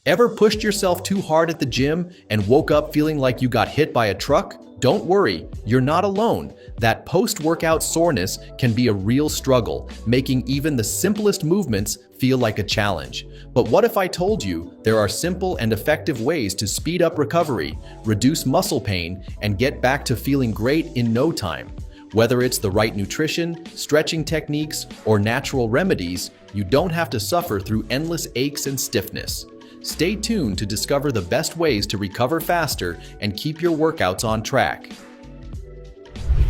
Ever pushed yourself too hard at the gym and woke up feeling like you got hit by a truck? Don't worry, you're not alone. That post-workout soreness can be a real struggle, making even the simplest movements feel like a challenge. But what if I told you there are simple and effective ways to speed up recovery, reduce muscle pain, and get back to feeling great in no time? Whether it's the right nutrition, stretching techniques, or natural remedies, you don't have to suffer through endless aches and stiffness. Stay tuned to discover the best ways to recover faster and keep your workouts on track.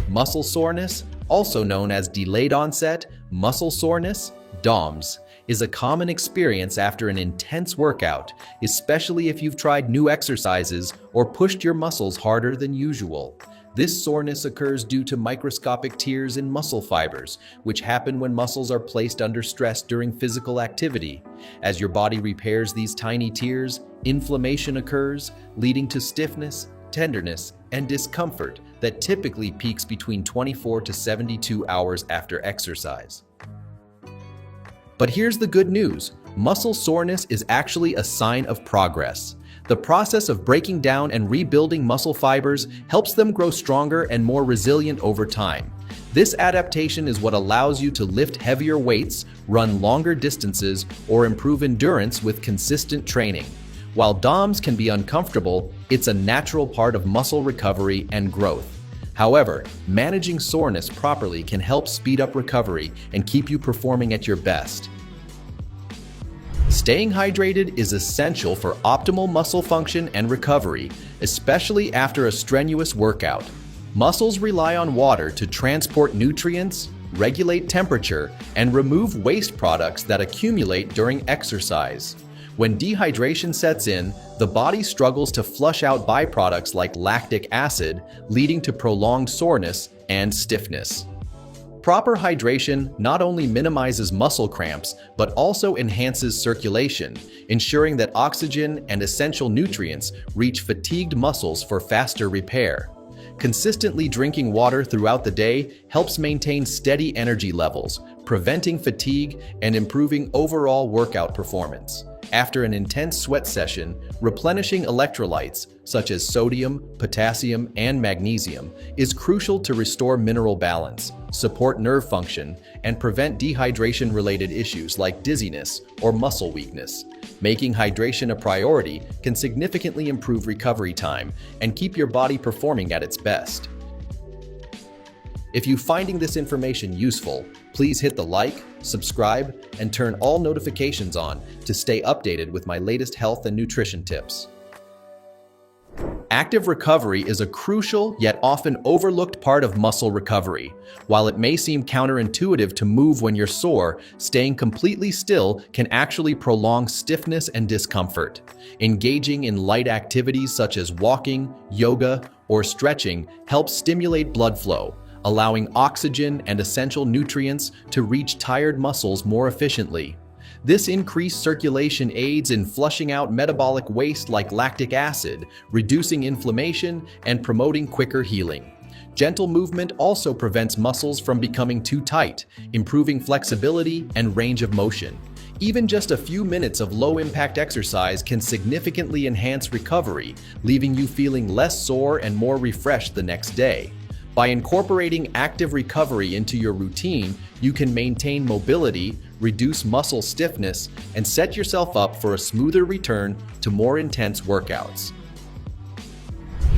Muscle soreness, also known as delayed onset muscle soreness, DOMS, is a common experience after an intense workout, especially if you've tried new exercises or pushed your muscles harder than usual. This soreness occurs due to microscopic tears in muscle fibers, which happen when muscles are placed under stress during physical activity. As your body repairs these tiny tears, inflammation occurs, leading to stiffness, tenderness, and discomfort that typically peaks between 24 to 72 hours after exercise. But here's the good news: muscle soreness is actually a sign of progress. The process of breaking down and rebuilding muscle fibers helps them grow stronger and more resilient over time. This adaptation is what allows you to lift heavier weights, run longer distances, or improve endurance with consistent training. While DOMS can be uncomfortable, it's a natural part of muscle recovery and growth. However, managing soreness properly can help speed up recovery and keep you performing at your best. Staying hydrated is essential for optimal muscle function and recovery, especially after a strenuous workout. Muscles rely on water to transport nutrients, regulate temperature, and remove waste products that accumulate during exercise. When dehydration sets in, the body struggles to flush out byproducts like lactic acid, leading to prolonged soreness and stiffness. Proper hydration not only minimizes muscle cramps, but also enhances circulation, ensuring that oxygen and essential nutrients reach fatigued muscles for faster repair. Consistently drinking water throughout the day helps maintain steady energy levels, preventing fatigue and improving overall workout performance. After an intense sweat session, replenishing electrolytes such as sodium, potassium, and magnesium is crucial to restore mineral balance, support nerve function, and prevent dehydration-related issues like dizziness or muscle weakness. Making hydration a priority can significantly improve recovery time and keep your body performing at its best. If you're finding this information useful, please hit the like, subscribe, and turn all notifications on to stay updated with my latest health and nutrition tips. Active recovery is a crucial yet often overlooked part of muscle recovery. While it may seem counterintuitive to move when you're sore, staying completely still can actually prolong stiffness and discomfort. Engaging in light activities such as walking, yoga, or stretching helps stimulate blood flow, allowing oxygen and essential nutrients to reach tired muscles more efficiently. This increased circulation aids in flushing out metabolic waste like lactic acid, reducing inflammation, and promoting quicker healing. Gentle movement also prevents muscles from becoming too tight, improving flexibility and range of motion. Even just a few minutes of low-impact exercise can significantly enhance recovery, leaving you feeling less sore and more refreshed the next day. By incorporating active recovery into your routine, you can maintain mobility, reduce muscle stiffness, and set yourself up for a smoother return to more intense workouts.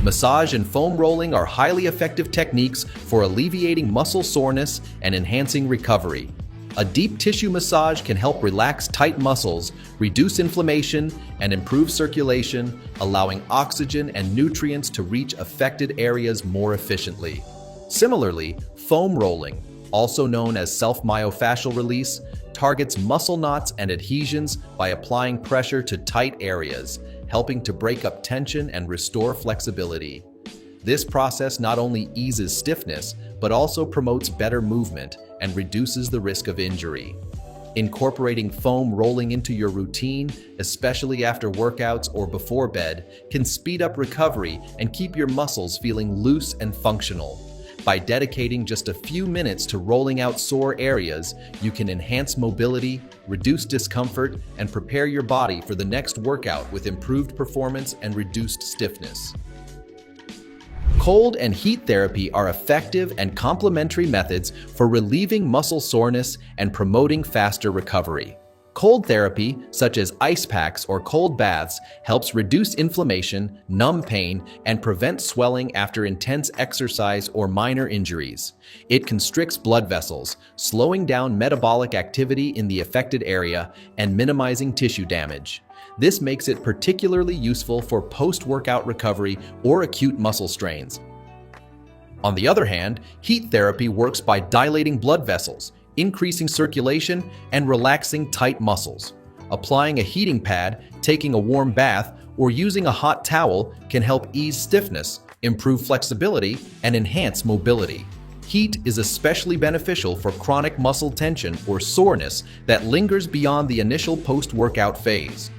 Massage and foam rolling are highly effective techniques for alleviating muscle soreness and enhancing recovery. A deep tissue massage can help relax tight muscles, reduce inflammation, and improve circulation, allowing oxygen and nutrients to reach affected areas more efficiently. Similarly, foam rolling, also known as self-myofascial release, targets muscle knots and adhesions by applying pressure to tight areas, helping to break up tension and restore flexibility. This process not only eases stiffness, but also promotes better movement and reduces the risk of injury. Incorporating foam rolling into your routine, especially after workouts or before bed, can speed up recovery and keep your muscles feeling loose and functional. By dedicating just a few minutes to rolling out sore areas, you can enhance mobility, reduce discomfort, and prepare your body for the next workout with improved performance and reduced stiffness. Cold and heat therapy are effective and complementary methods for relieving muscle soreness and promoting faster recovery. Cold therapy, such as ice packs or cold baths, helps reduce inflammation, numb pain, and prevent swelling after intense exercise or minor injuries. It constricts blood vessels, slowing down metabolic activity in the affected area and minimizing tissue damage. This makes it particularly useful for post-workout recovery or acute muscle strains. On the other hand, heat therapy works by dilating blood vessels, increasing circulation, and relaxing tight muscles. Applying a heating pad, taking a warm bath, or using a hot towel can help ease stiffness, improve flexibility, and enhance mobility. Heat is especially beneficial for chronic muscle tension or soreness that lingers beyond the initial post-workout phase.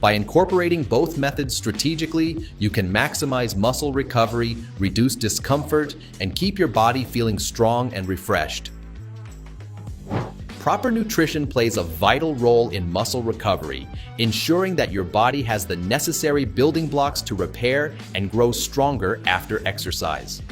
By incorporating both methods strategically, you can maximize muscle recovery, reduce discomfort, and keep your body feeling strong and refreshed. Proper nutrition plays a vital role in muscle recovery, ensuring that your body has the necessary building blocks to repair and grow stronger after exercise.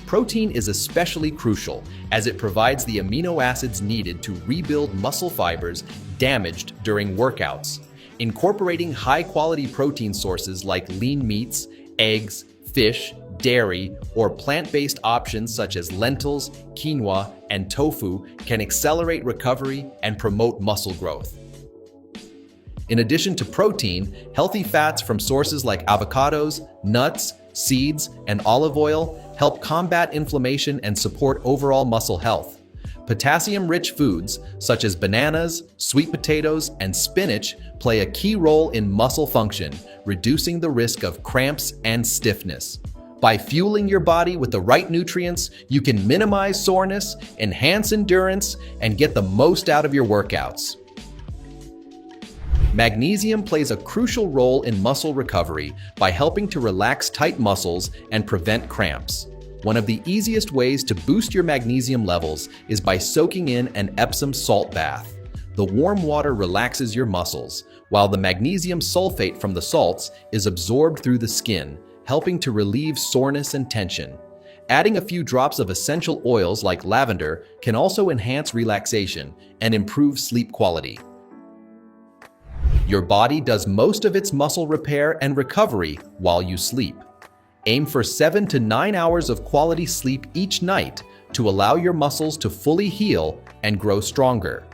Protein is especially crucial as it provides the amino acids needed to rebuild muscle fibers damaged during workouts. Incorporating high-quality protein sources like lean meats, eggs, fish, dairy, or plant-based options such as lentils, quinoa, and tofu can accelerate recovery and promote muscle growth. In addition to protein, healthy fats from sources like avocados, nuts, seeds, and olive oil help combat inflammation and support overall muscle health. Potassium-rich foods, such as bananas, sweet potatoes, and spinach, play a key role in muscle function, reducing the risk of cramps and stiffness. By fueling your body with the right nutrients, you can minimize soreness, enhance endurance, and get the most out of your workouts. Magnesium plays a crucial role in muscle recovery by helping to relax tight muscles and prevent cramps. One of the easiest ways to boost your magnesium levels is by soaking in an Epsom salt bath. The warm water relaxes your muscles, while the magnesium sulfate from the salts is absorbed through the skin, helping to relieve soreness and tension. Adding a few drops of essential oils like lavender can also enhance relaxation and improve sleep quality. Your body does most of its muscle repair and recovery while you sleep. Aim for 7 to 9 hours of quality sleep each night to allow your muscles to fully heal and grow stronger.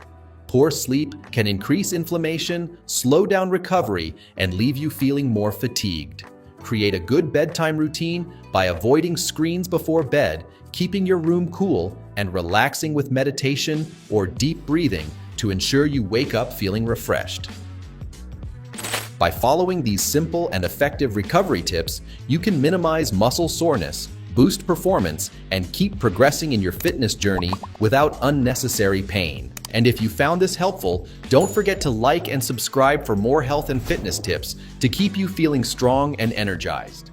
Poor sleep can increase inflammation, slow down recovery, and leave you feeling more fatigued. Create a good bedtime routine by avoiding screens before bed, keeping your room cool, and relaxing with meditation or deep breathing to ensure you wake up feeling refreshed. By following these simple and effective recovery tips, you can minimize muscle soreness, boost performance, and keep progressing in your fitness journey without unnecessary pain. And if you found this helpful, don't forget to like and subscribe for more health and fitness tips to keep you feeling strong and energized.